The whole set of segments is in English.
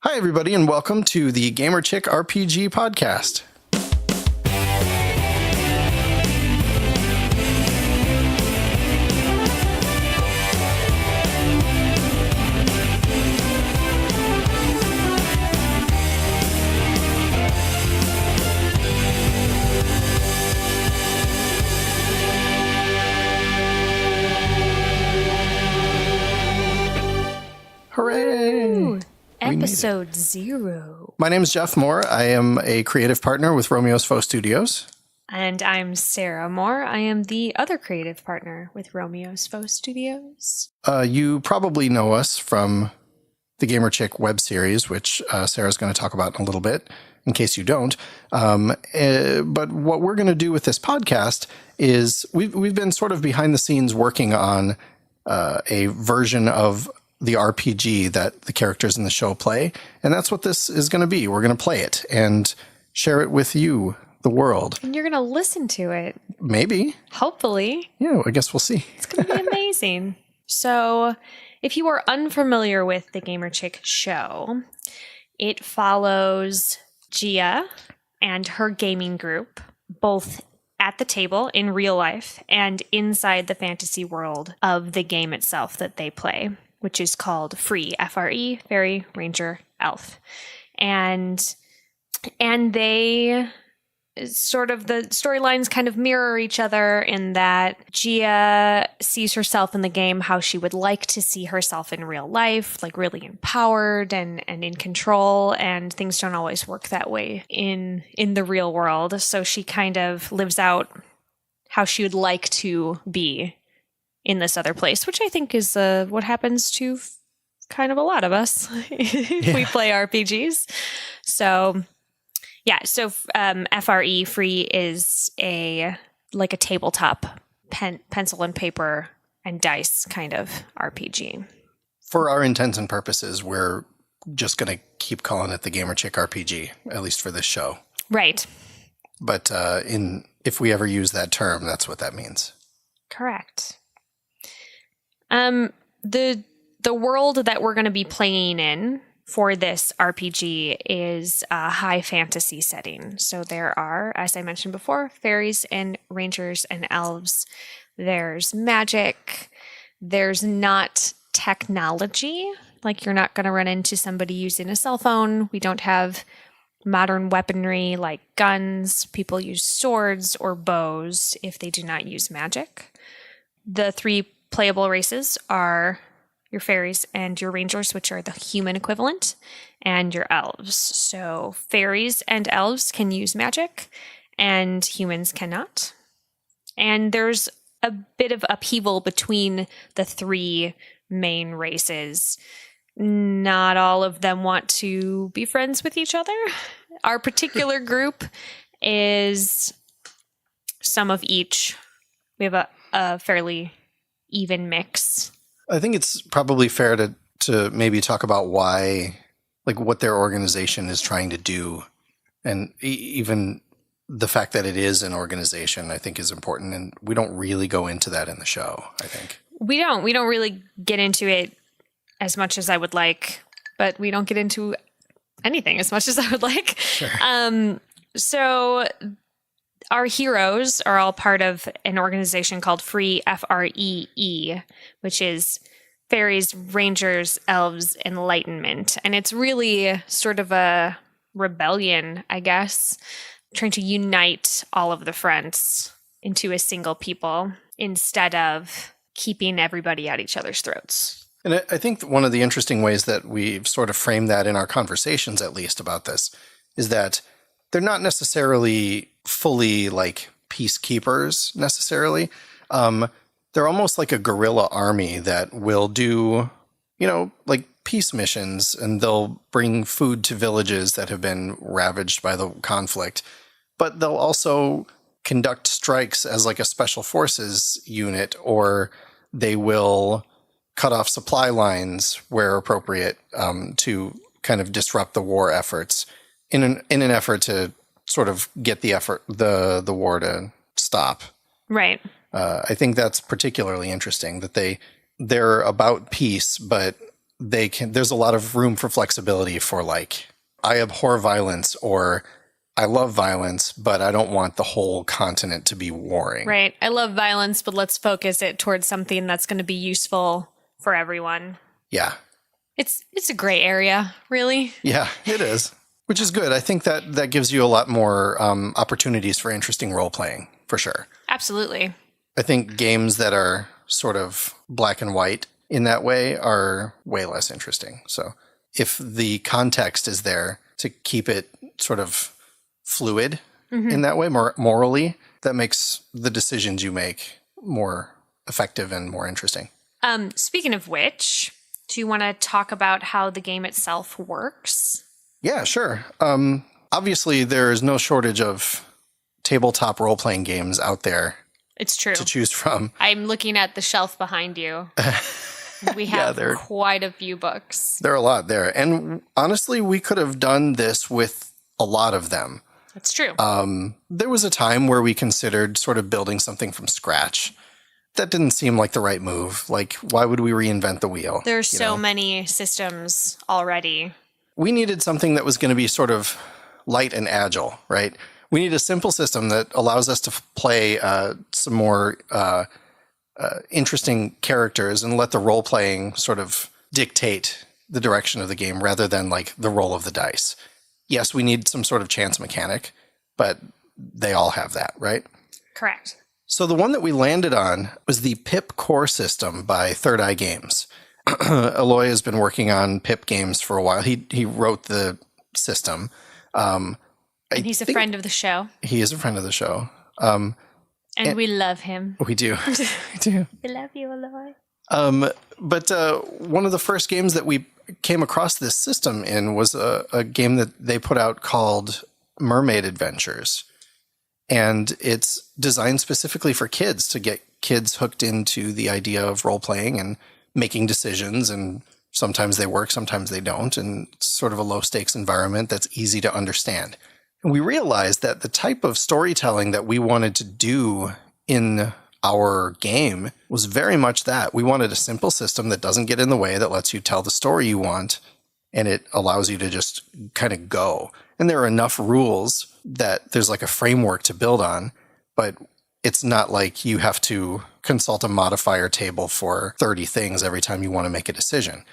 Hi, everybody, and welcome to the Gamer Chick RPG podcast. Hooray! Ooh, episode 0. My name is Jeff Moore. I am a creative partner with Romeo's Faux Studios. And I'm Sarah Moore. I am the other creative partner with Romeo's Faux Studios. You probably know us from the Gamer Chick web series, which Sarah's going to talk about in a little bit, in case you don't. But what we're going to do with this podcast is we've been sort of behind the scenes working on a version of the RPG that the characters in the show play. And that's what this is going to be. We're going to play it and share it with you, the world. And you're going to listen to it. Maybe. Hopefully. Yeah, I guess we'll see. It's going to be amazing. So, if you are unfamiliar with the Gamer Chick show, it follows Gia and her gaming group, both at the table in real life and inside the fantasy world of the game itself that they play, which is called Free, F-R-E, Fairy, Ranger, Elf. And they sort of, the storylines kind of mirror each other in that Gia sees herself in the game how she would like to see herself in real life, like really empowered and in control, and things don't always work that way in the real world. So she kind of lives out how she would like to be in this other place, which I think is what happens to kind of a lot of us if we play RPGs. So, yeah. So, FRE Free is a tabletop pencil and paper and dice kind of RPG. For our intents and purposes, we're just going to keep calling it the Gamer Chick RPG, at least for this show. Right. But if we ever use that term, that's what that means. Correct. The world that we're going to be playing in for this RPG is a high fantasy setting. So there are, as I mentioned before, fairies and rangers and elves. There's magic. There's not technology. Like, you're not going to run into somebody using a cell phone. We don't have modern weaponry like guns. People use swords or bows if they do not use magic. The three playable races are your fairies and your rangers, which are the human equivalent, and your elves. So fairies and elves can use magic, and humans cannot. And there's a bit of upheaval between the three main races. Not all of them want to be friends with each other. Our particular group is some of each. We have a fairly even mix. I think it's probably fair to maybe talk about why, like, what their organization is trying to do. And even the fact that it is an organization, I think, is important. And we don't really go into that in the show, I think. We don't really get into it as much as I would like, but we don't get into anything as much as I would like. Sure. So our heroes are all part of an organization called Free, F-R-E-E, which is Fairies, Rangers, Elves, Enlightenment. And it's really sort of a rebellion, I guess, trying to unite all of the friends into a single people instead of keeping everybody at each other's throats. And I think one of the interesting ways that we've sort of framed that in our conversations, at least, about this, is that they're not necessarily fully like peacekeepers necessarily. They're almost like a guerrilla army that will do, like peace missions, and they'll bring food to villages that have been ravaged by the conflict. But they'll also conduct strikes as like a special forces unit, or they will cut off supply lines where appropriate to kind of disrupt the war efforts in an effort to sort of get the war to stop. Right. I think that's particularly interesting that they're about peace, but there's a lot of room for flexibility for like, I abhor violence or I love violence, but I don't want the whole continent to be warring. Right. I love violence, but let's focus it towards something that's going to be useful for everyone. Yeah. It's a gray area, really. Yeah, it is. Which is good. I think that gives you a lot more opportunities for interesting role playing, for sure. Absolutely. I think games that are sort of black and white in that way are way less interesting. So if the context is there to keep it sort of fluid in that way, more morally, that makes the decisions you make more effective and more interesting. Speaking of which, do you want to talk about how the game itself works? Yeah, sure. Obviously, there is no shortage of tabletop role-playing games out there It's true. to choose from. I'm looking at the shelf behind you. We have quite a few books. There are a lot there. And honestly, we could have done this with a lot of them. That's true. There was a time where we considered sort of building something from scratch. That didn't seem like the right move. Like, why would we reinvent the wheel? There's so many systems already. We needed something that was going to be sort of light and agile, right? We need a simple system that allows us to play some more interesting characters and let the role-playing sort of dictate the direction of the game rather than like the roll of the dice. Yes, we need some sort of chance mechanic, but they all have that, right? Correct. So the one that we landed on was the PIP core system by Third Eye Games. Eloy has been working on PIP games for a while. He wrote the system. And he's a friend of the show. He is a friend of the show. And we love him. We do. We do. We love you, Eloy. But one of the first games that we came across this system in was a game that they put out called Mermaid Adventures. And it's designed specifically for kids to get kids hooked into the idea of role-playing and making decisions. And sometimes they work, sometimes they don't. And it's sort of a low-stakes environment that's easy to understand. And we realized that the type of storytelling that we wanted to do in our game was very much that. We wanted a simple system that doesn't get in the way, that lets you tell the story you want, and it allows you to just kind of go. And there are enough rules that there's like a framework to build on, but it's not like you have to consult a modifier table for 30 things every time you want to make a decision.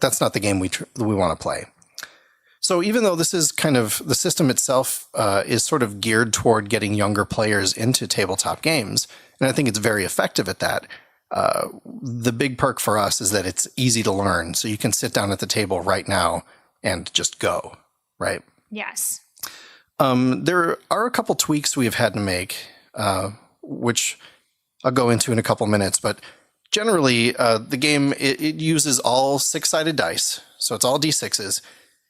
That's not the game we want to play. So even though this is kind of, the system itself is sort of geared toward getting younger players into tabletop games, and I think it's very effective at that, the big perk for us is that it's easy to learn. So you can sit down at the table right now and just go, right? Yes. There are a couple tweaks we've had to make, which I'll go into in a couple minutes, but generally the game, it uses all six-sided dice. So it's all D6s.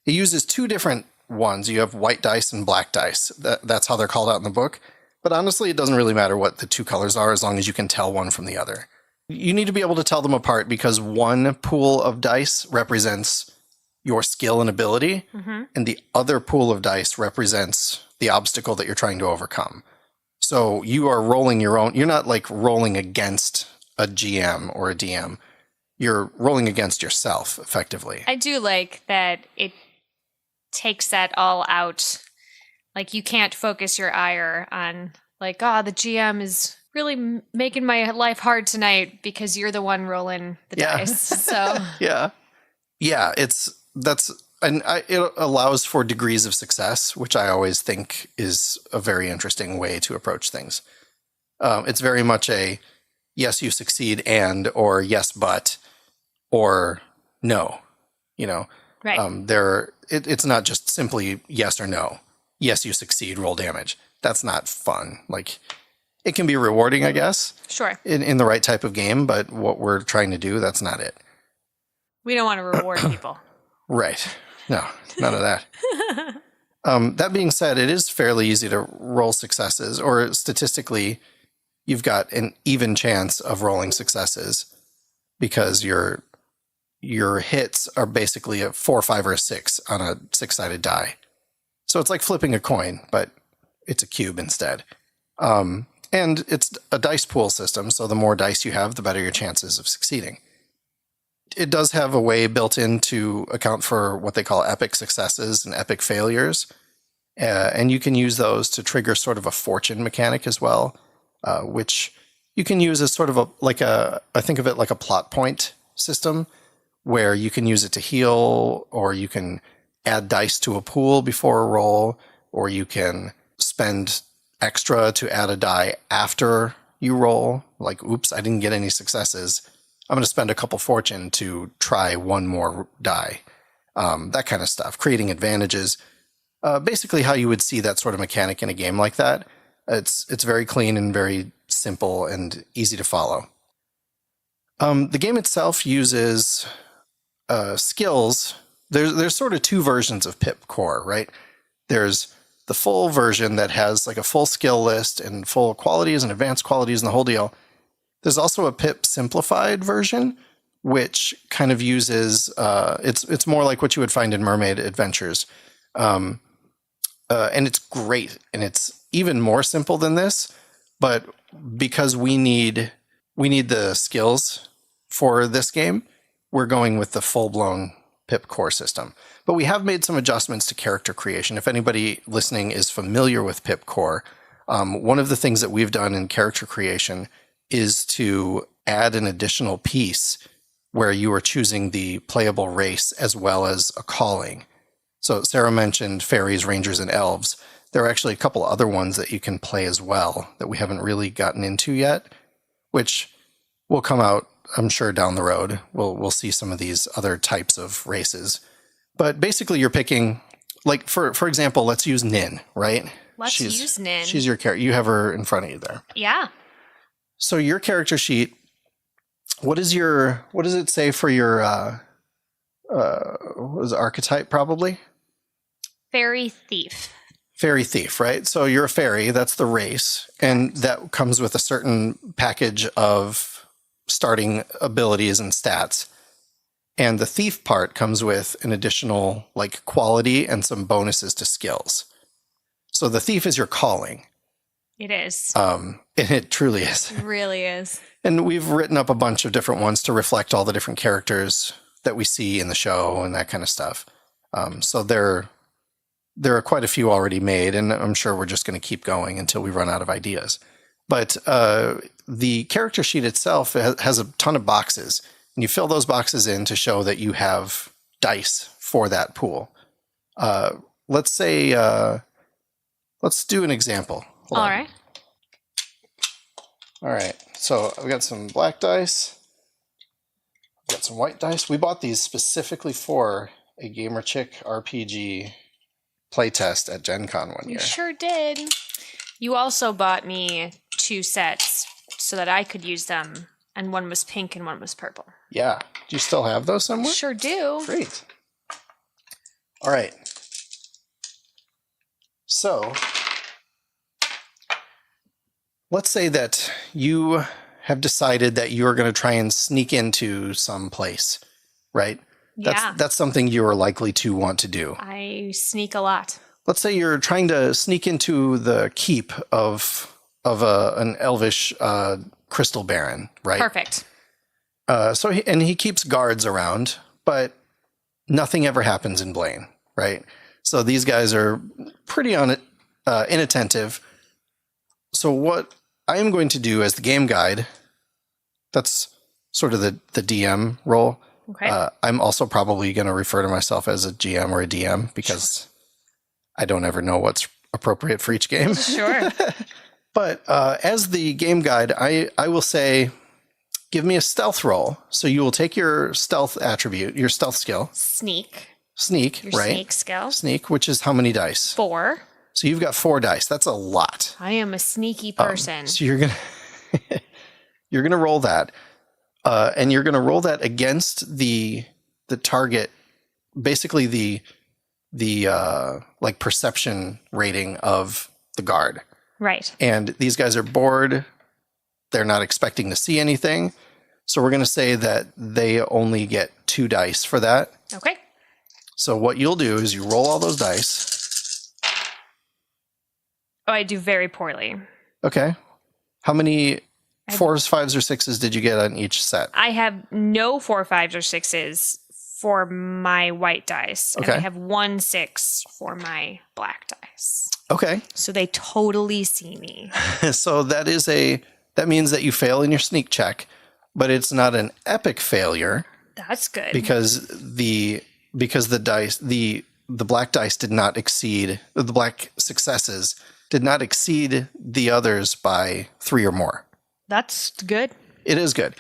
It uses two different ones. You have white dice and black dice. That's how they're called out in the book. But honestly, it doesn't really matter what the two colors are as long as you can tell one from the other. You need to be able to tell them apart because one pool of dice represents your skill and ability, and the other pool of dice represents the obstacle that you're trying to overcome. So you are rolling your own. You're not like rolling against a GM or a DM. You're rolling against yourself, effectively. I do like that it takes that all out. Like, you can't focus your ire on, like, the GM is really making my life hard tonight because you're the one rolling the dice. So Yeah, it allows for degrees of success, which I always think is a very interesting way to approach things. It's very much a yes, you succeed, or yes, but, or no. right. It's not just simply yes or no. Yes, you succeed, roll damage. That's not fun. Like, it can be rewarding, I guess. Sure. In the right type of game, but what we're trying to do, that's not it. We don't want to reward people. Right. No, none of that. That being said, it is fairly easy to roll successes, or statistically, you've got an even chance of rolling successes because your hits are basically a 4, 5, or a 6 on a 6-sided die. So it's like flipping a coin, but it's a cube instead. And it's a dice pool system, so the more dice you have, the better your chances of succeeding. it does have a way built in to account for what they call epic successes and epic failures. And you can use those to trigger sort of a fortune mechanic as well, which you can use as sort of I think of it like a plot point system where you can use it to heal, or you can add dice to a pool before a roll, or you can spend extra to add a die after you roll. Like, oops, I didn't get any successes. I'm going to spend a couple fortune to try one more die. That kind of stuff, creating advantages. Basically how you would see that sort of mechanic in a game like that. It's very clean and very simple and easy to follow. The game itself uses skills. There's sort of two versions of Pip Core, right? There's the full version that has like a full skill list and full qualities and advanced qualities and the whole deal. There's also a Pip simplified version, which kind of uses it's more like what you would find in Mermaid Adventures. And it's great, and it's even more simple than this, but because we need the skills for this game, we're going with the full-blown Pip Core system. But we have made some adjustments to character creation. If anybody listening is familiar with Pip Core, one of the things that we've done in character creation is to add an additional piece where you are choosing the playable race as well as a calling. So Sarah mentioned fairies, rangers, and elves. There are actually a couple other ones that you can play as well that we haven't really gotten into yet, which will come out, I'm sure, down the road. We'll see some of these other types of races. But basically you're picking, like, for example, let's use Nin, right? Let's use Nin. She's your character. You have her in front of you there. Yeah. So your character sheet, what does it say for your, what is it, archetype probably? Fairy thief. Fairy thief, right? So you're a fairy, that's the race, and that comes with a certain package of starting abilities and stats. And the thief part comes with an additional like quality and some bonuses to skills. So the thief is your calling. It is. And it truly is. It really is. And we've written up a bunch of different ones to reflect all the different characters that we see in the show and that kind of stuff. So there are quite a few already made, and I'm sure we're just going to keep going until we run out of ideas. But the character sheet itself has a ton of boxes, and you fill those boxes in to show that you have dice for that pool. Let's say, let's do an example. Hold on. Right. All right. So I've got some black dice. I've got some white dice. We bought these specifically for a Gamer Chick RPG playtest at Gen Con one year. You sure did. You also bought me 2 sets so that I could use them, and one was pink and one was purple. Yeah. Do you still have those somewhere? Sure do. Great. All right. So let's say that you have decided that you're going to try and sneak into some place, right? Yeah. That's something you're likely to want to do. I sneak a lot. Let's say you're trying to sneak into the keep of an elvish crystal baron, right? Perfect. So he keeps guards around, but nothing ever happens in Blaine, right? So these guys are pretty inattentive. So what I am going to do as the game guide, that's sort of the DM role. Okay. I'm also probably going to refer to myself as a GM or a DM because I don't ever know what's appropriate for each game. Sure. But as the game guide, I will say, give me a stealth roll. So you will take your stealth attribute, your stealth skill. Sneak. Sneak, Your right? sneak skill. Sneak, which is how many dice? 4. So you've got 4 dice. That's a lot. I am a sneaky person. So you're gonna roll that, and you're gonna roll that against the target, basically the like perception rating of the guard. Right. And these guys are bored. They're not expecting to see anything. So we're gonna say that they only get 2 dice for that. Okay. So what you'll do is you roll all those dice. Oh, I do very poorly. Okay. How many 4s, 5s, or 6s did you get on each set? I have no 4, 5s, or 6s for my white dice. Okay. And I have 1 6 for my black dice. Okay. So they totally see me. So that means that you fail in your sneak check, but it's not an epic failure That's good. because the dice the black dice did not exceed the black successes did not exceed the others by 3 or more. That's good. It is good.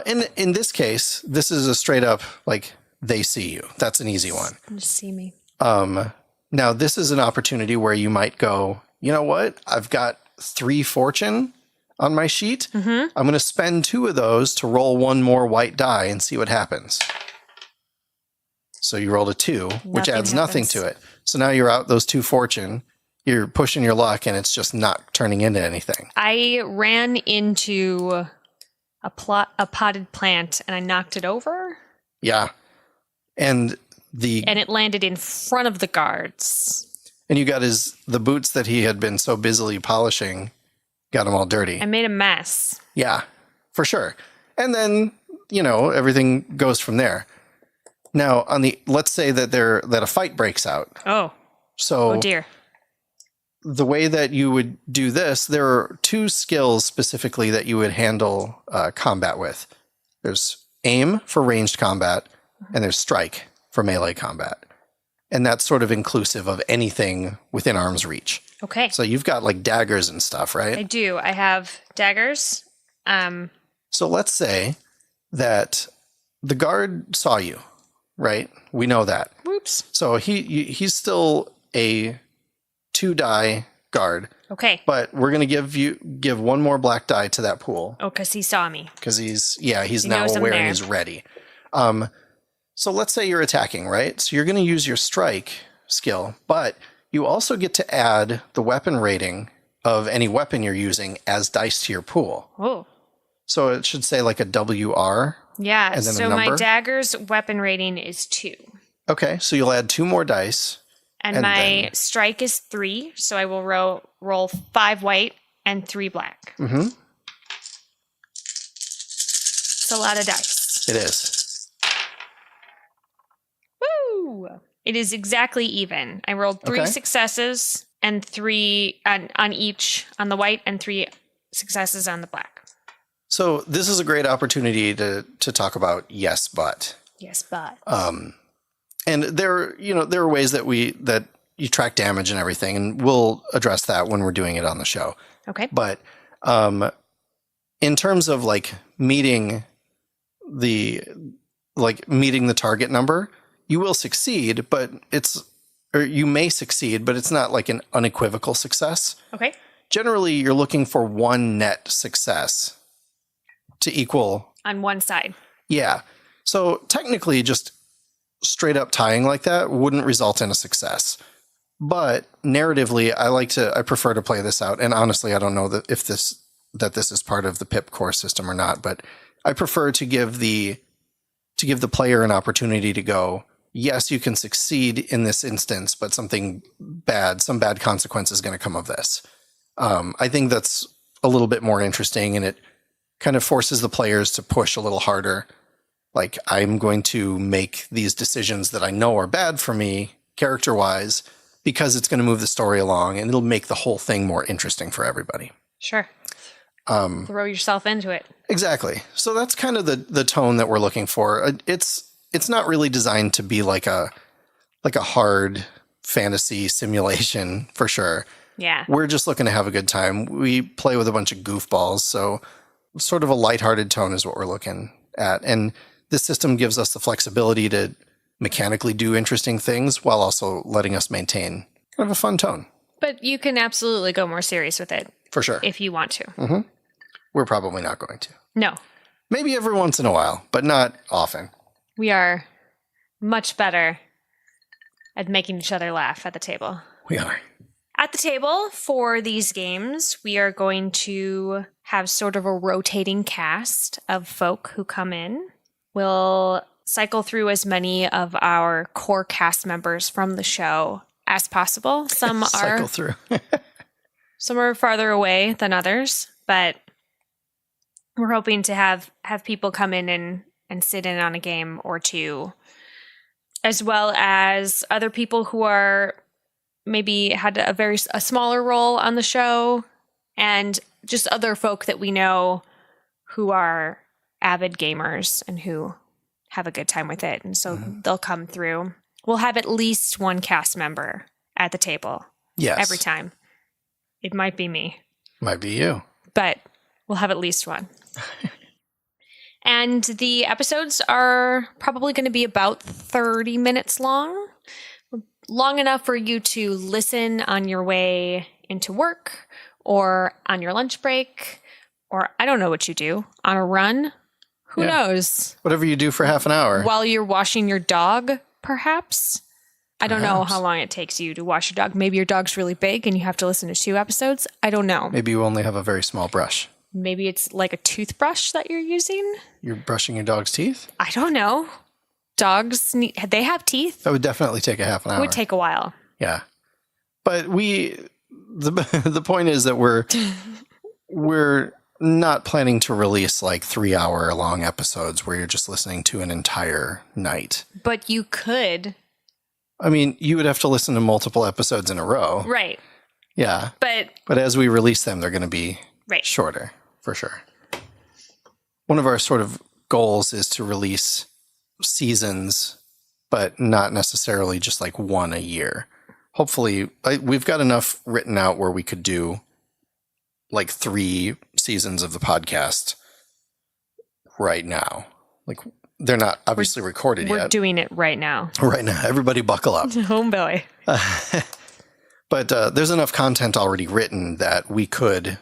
In this case, this is a straight up like they see you. That's an easy one. Just see me. Now this is an opportunity where you might go, you know what? I've got 3 fortune on my sheet. Mm-hmm. I'm going to spend 2 of those to roll 1 more white die and see what happens. So you rolled a 2, which adds nothing to it. So now you're out those 2 fortune. You're pushing your luck, and it's just not turning into anything. I ran into a potted plant, and I knocked it over. Yeah. And it landed in front of the guards. And you got the boots that he had been so busily polishing, got them all dirty. I made a mess. Yeah, for sure. And then, everything goes from there. Now, let's say that a fight breaks out. Oh. So Oh dear. The way that you would do this, there are 2 skills specifically that you would handle combat with. There's aim for ranged combat, and there's strike for melee combat. And that's sort of inclusive of anything within arm's reach. Okay. So you've got like daggers and stuff, right? I do. I have daggers. So let's say that the guard saw you, right? We know that. Whoops. So he's still a 2-die guard. Okay. But we're going to give 1 more black die to that pool. Oh, because he saw me. Because he's now knows I'm aware and there. he's ready. So let's say you're attacking, right? So you're going to use your strike skill, but you also get to add the weapon rating of any weapon you're using as dice to your pool. Oh. So it should say like a WR. Yeah. And then So a my number? dagger's weapon rating is 2. Okay, so you'll add 2 more dice. And And my then- strike is 3, so I will roll 5 white and 3 black. Mm-hmm. It's a lot of dice. It is. Woo! It is exactly even. I rolled 3 Okay. successes and 3 on each on the white and 3 successes on the black. So this is a great opportunity to talk about yes, but. Yes, but And there are ways that you track damage and everything, and we'll address that when we're doing it on the show. okay. But in terms of like meeting the target number, you will succeed, but you may succeed, but it's not like an unequivocal success. Okay. Generally, you're looking for 1 net success to equal. On one side. Yeah. So technically, just straight up tying like that wouldn't result in a success. But narratively, I prefer to play this out. And honestly, I don't know that this is part of the PIP core system or not, but I prefer to give the player an opportunity to go, yes, you can succeed in this instance, but some bad consequence is going to come of this. I think that's a little bit more interesting, and it kind of forces the players to push a little harder. Like, I'm going to make these decisions that I know are bad for me, character-wise, because it's going to move the story along, and it'll make the whole thing more interesting for everybody. Sure. Throw yourself into it. Exactly. So that's kind of the tone that we're looking for. It's not really designed to be like a hard fantasy simulation, for sure. Yeah. We're just looking to have a good time. We play with a bunch of goofballs, so sort of a lighthearted tone is what we're looking at. And this system gives us the flexibility to mechanically do interesting things while also letting us maintain kind of a fun tone. But you can absolutely go more serious with it For sure. if you want to. We're probably not going to. No. Maybe every once in a while, but not often. We are much better at making each other laugh at the table. We are. At the table for these games, we are going to have sort of a rotating cast of folk who come in. We'll cycle through as many of our core cast members from the show as possible. Some Cycle through. some are farther away than others, but we're hoping to have people come in and sit in on a game or two, as well as other people who are maybe had a smaller role on the show, and just other folk that we know who are avid gamers and who have a good time with it. And so they'll come through. We'll have at least one cast member at the table. Yes. Every time. It might be me. Might be you. But we'll have at least one. And the episodes are probably going to be about 30 minutes long. Long enough for you to listen on your way into work or on your lunch break, or I don't know what you do, on a run. Who knows? Whatever you do for half an hour. While you're washing your dog, perhaps. I don't know Perhaps. how long it takes you to wash your dog. Maybe your dog's really big and you have to listen to 2 episodes. I don't know. Maybe you only have a very small brush. Maybe it's like a toothbrush that you're using. You're brushing your dog's teeth? I don't know. Dogs they have teeth. That would definitely take a half an hour. It would take a while. Yeah. But the point is that we're not planning to release like 3-hour long episodes where you're just listening to an entire night. But you could. I mean, you would have to listen to multiple episodes in a row. Right. Yeah. But as we release them, they're going to be shorter, for sure. One of our sort of goals is to release seasons, but not necessarily just like one a year. Hopefully, we've got enough written out where we could do like 3 seasons of the podcast right now. Like, they're not obviously recorded yet. We're doing it right now. Right now. Everybody buckle up. Oh, boy. But there's enough content already written that we could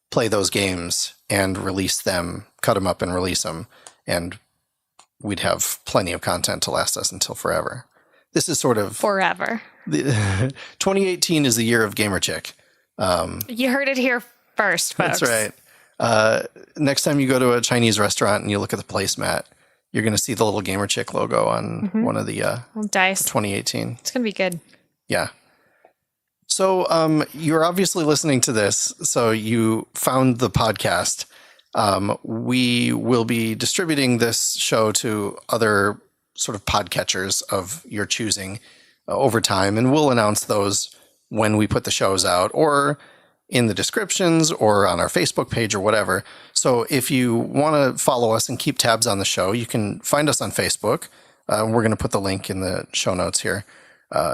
play those games and release them, cut them up and release them, and we'd have plenty of content to last us until forever. This is sort of... Forever. 2018 is the year of Gamer Chick. You heard it here first, folks. That's right. Next time you go to a Chinese restaurant and you look at the placemat, you're going to see the little Gamer Chick logo on one of the dice. 2018. It's going to be good. Yeah. So you're obviously listening to this, so you found the podcast. We will be distributing this show to other sort of podcatchers of your choosing over time, and we'll announce those when we put the shows out, or in the descriptions, or on our Facebook page, or whatever. So if you want to follow us and keep tabs on the show, you can find us on Facebook. We're going to put the link in the show notes here.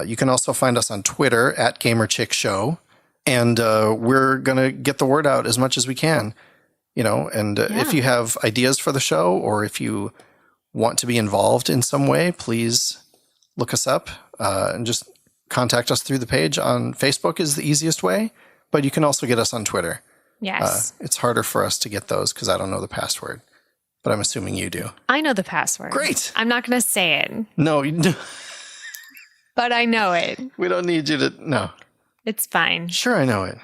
You can also find us on Twitter at GamerChickShow, and we're going to get the word out as much as we can, and if you have ideas for the show, or if you want to be involved in some way, please look us up and just contact us through the page on Facebook is the easiest way, but you can also get us on Twitter. Yes. It's harder for us to get those because I don't know the password, but I'm assuming you do. I know the password. Great. I'm not going to say it. No, But I know it. we don't need you to. No. It's fine. Sure, I know it.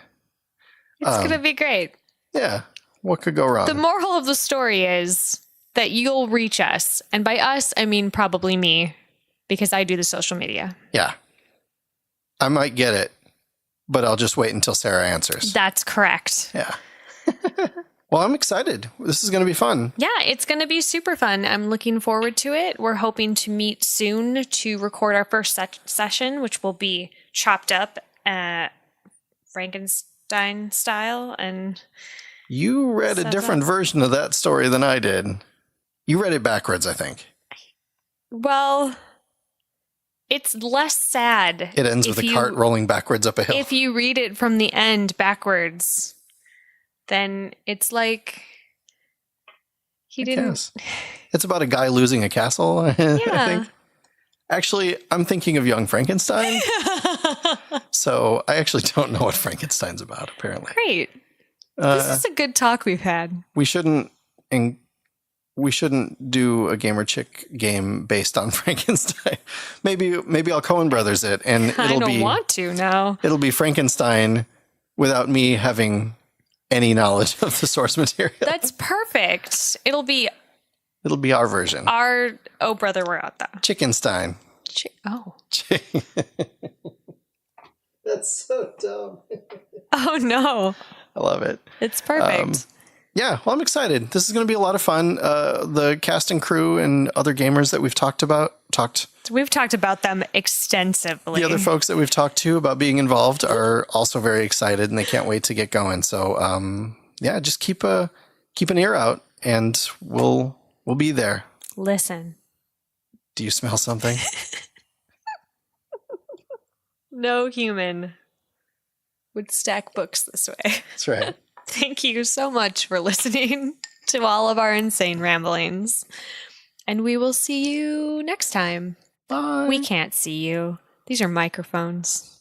It's going to be great. Yeah. What could go wrong? The moral of the story is that you'll reach us. And by us, I mean probably me, because I do the social media. Yeah. I might get it, but I'll just wait until Sarah answers. That's correct. Yeah. Well, I'm excited. This is going to be fun. Yeah, it's going to be super fun. I'm looking forward to it. We're hoping to meet soon to record our first session, which will be chopped up Frankenstein style. And You read a different version of that story than I did. You read it backwards, I think. well, it's less sad. It ends with a cart rolling backwards up a hill. If you read it from the end backwards, then it's like he didn't. Yes. It's about a guy losing a castle, I think. Actually, I'm thinking of Young Frankenstein. So I actually don't know what Frankenstein's about, apparently. Great. This is a good talk we've had. We shouldn't do a Gamer Chick game based on Frankenstein. Maybe I'll Coen Brothers it, and I don't want to now. It'll be Frankenstein without me having any knowledge of the source material. That's perfect. It'll be our version. our Oh Brother Where Art Thou? Chickenstein. Oh. That's so dumb. Oh no. I love it. It's perfect. Yeah, well, I'm excited. This is going to be a lot of fun. The cast and crew and other gamers that we've talked about, We've talked about them extensively. the other folks that we've talked to about being involved are also very excited and they can't wait to get going. So, yeah, just keep an ear out and we'll be there. Listen. Do you smell something? No human would stack books this way. That's right. Thank you so much for listening to all of our insane ramblings. And we will see you next time. Bye. We can't see you. These are microphones.